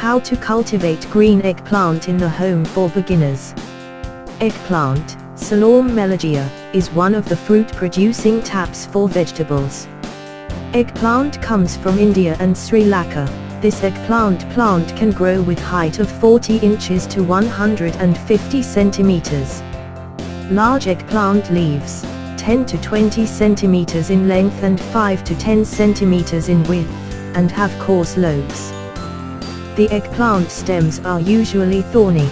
How to cultivate green eggplant in the home for beginners. Eggplant, Salom melogia, is one of the fruit-producing taps for vegetables. Eggplant comes from India and Sri Lanka. This eggplant plant can grow with height of 40 inches to 150 centimeters. Large eggplant leaves, 10 to 20 centimeters in length and 5 to 10 centimeters in width, and have coarse lobes. The eggplant stems are usually thorny.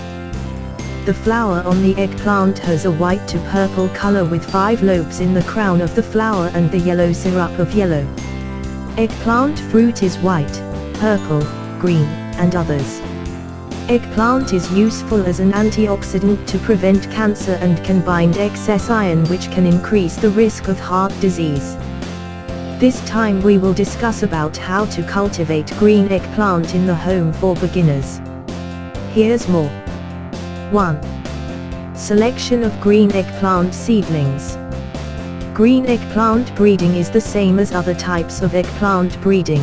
The flower on the eggplant has a white to purple color with 5 lobes in the crown of the flower and the yellow syrup of yellow. Eggplant fruit is white, purple, green, and others. Eggplant is useful as an antioxidant to prevent cancer and can bind excess iron, which can increase the risk of heart disease. This time we will discuss about how to cultivate green eggplant in the home for beginners. Here's more. 1. Selection of green eggplant seedlings. Green eggplant breeding is the same as other types of eggplant breeding.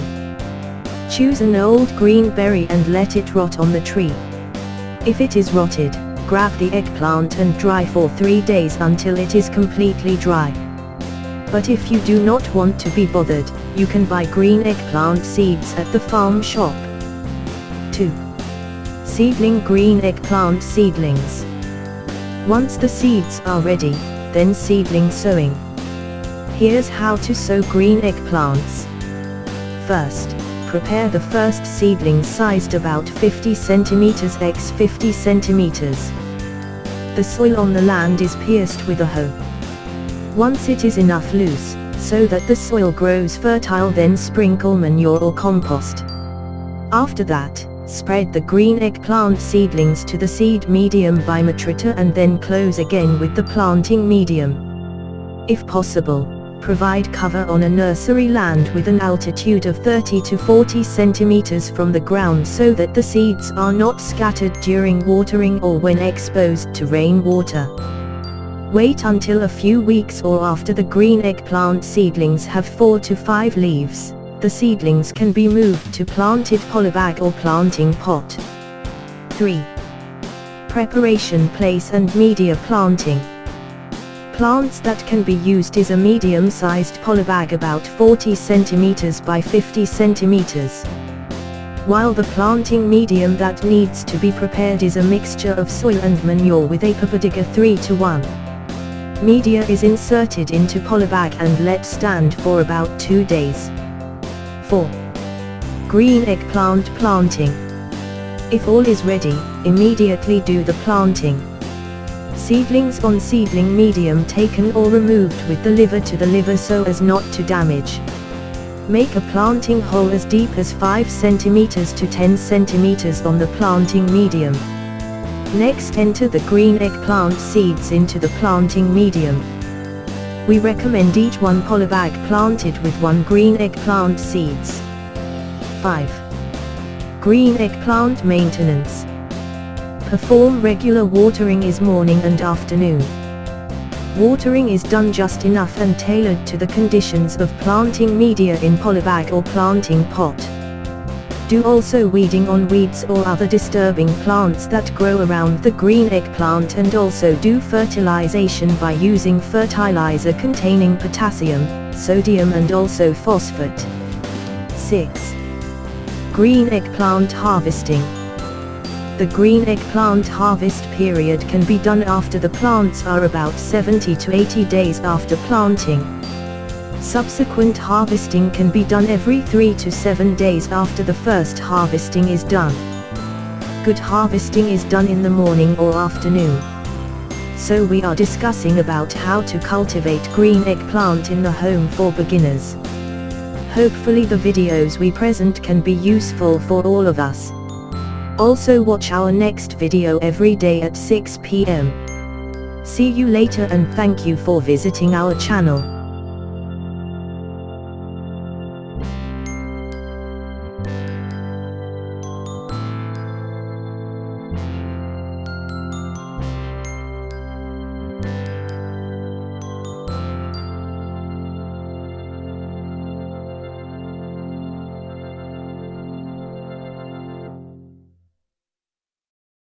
Choose an old green berry and let it rot on the tree. If it is rotted, grab the eggplant and dry for 3 days until it is completely dry. But if you do not want to be bothered, you can buy green eggplant seeds at the farm shop. 2. Seedling green eggplant seedlings. Once the seeds are ready, then seedling sowing. Here's how to sow green eggplants. First, prepare the first seedling sized about 50 centimeters x 50 centimeters. The soil on the land is pierced with a hoe. Once it is enough loose, so that the soil grows fertile, then sprinkle manure or compost. After that, spread the green eggplant seedlings to the seed medium by matrita and then close again with the planting medium. If possible, provide cover on a nursery land with an altitude of 30 to 40 centimeters from the ground so that the seeds are not scattered during watering or when exposed to rainwater. Wait until a few weeks or after the green eggplant seedlings have 4 to 5 leaves. The seedlings can be moved to planted polybag or planting pot. 3. Preparation place and media planting. Plants that can be used is a medium-sized polybag about 40 centimeters by 50 centimeters. While the planting medium that needs to be prepared is a mixture of soil and manure with a Papadiga 3:1. Media is inserted into polybag and let stand for about 2 days. 4. Green eggplant planting. If all is ready, immediately do the planting. Seedlings on seedling medium taken or removed with the liver to the liver so as not to damage. Make a planting hole as deep as 5 centimeters to 10 centimeters on the planting medium. Next, enter the green eggplant seeds into the planting medium. We recommend each one polybag planted with 1 green eggplant seeds. 5. Green eggplant maintenance. Perform regular watering is morning and afternoon. Watering is done just enough and tailored to the conditions of planting media in polybag or planting pot. Do also weeding on weeds or other disturbing plants that grow around the green eggplant, and also do fertilization by using fertilizer containing potassium, sodium and also phosphate. 6. Green eggplant harvesting. The green eggplant harvest period can be done after the plants are about 70 to 80 days after planting. Subsequent harvesting can be done every 3 to 7 days after the first harvesting is done. Good harvesting is done in the morning or afternoon. So we are discussing about how to cultivate green eggplant in the home for beginners. Hopefully the videos we present can be useful for all of us. Also watch our next video every day at 6 p.m. See you later and thank you for visiting our channel.